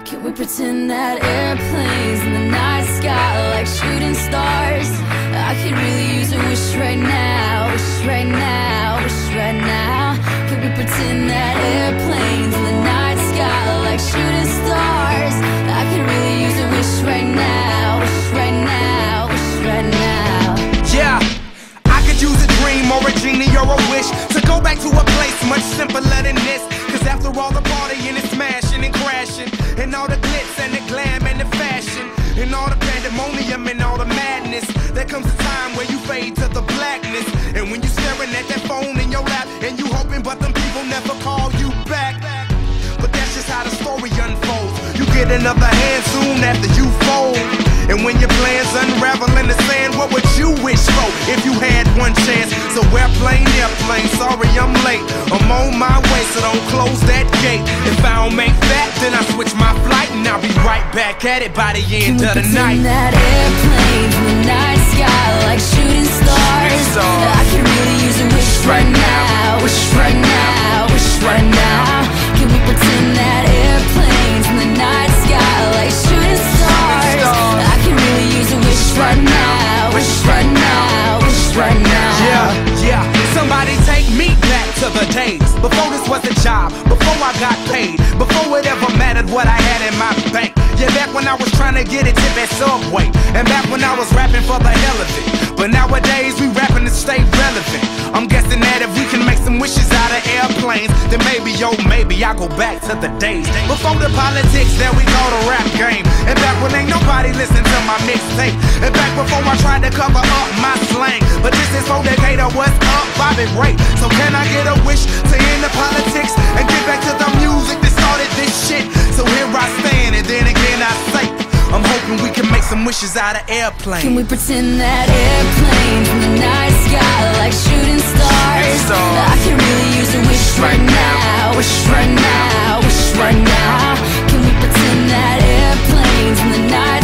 Can we pretend that airplanes in the night sky are like shooting stars? I could really use a wish right now, wish right now, wish right now. Can we pretend that airplanes in the night sky are like shooting stars? I could really use a wish right now, wish right now, wish right now. Yeah, I could use a dream or a genie or a wish to go back to a place much simpler than this. Cause after all the partying and smashing and crashing, and all the glitz and the glam and the fashion, and all the pandemonium and all the madness, there comes a time where you fade to the blackness. And when you're staring at that phone in your lap, and you hoping but them people never call you back. But that's just how the story unfolds. You get another hand soon after you fold. And when your plans unravel in the sand, what would you wish for if you had one chance? So airplane, sorry I'm late. I'm on my way, so don't close that gate. If I don't make that, then I switch my flight, and I'll be right back at it by the end of the night. Can we pretend that airplanes in the night sky like shooting stars? I could really use a wish right now, wish right now, wish right now. Can we pretend that airplanes in the night sky like shooting stars? I could really use a wish right now, wish right now, wish right now. Yeah, somebody take me back to the days before this was a job, before I got paid, before it ever mattered what I had in my bank. Yeah, back when I was trying to get a tip at Subway, and back when I was rapping for the hell of it. But nowadays we rapping to stay relevant. I'm guessing that if we can make some wishes out of airplanes, then maybe, oh maybe I'll go back to the days before the politics that we call the rap game, and back when ain't nobody listened to my mixtape, and back before I tried to cover up my slang. But this is for Decatur, what's up, Bobby Ray? So can I get a wish to end the politics and get back to the music that started this shit? So here I stand, and then again I say, I'm hoping we can make some wishes out of airplanes. Can we pretend that airplanes in the night sky like shooting stars? I could really use a wish right now, wish right now, wish right now. Can we pretend that airplanes in the night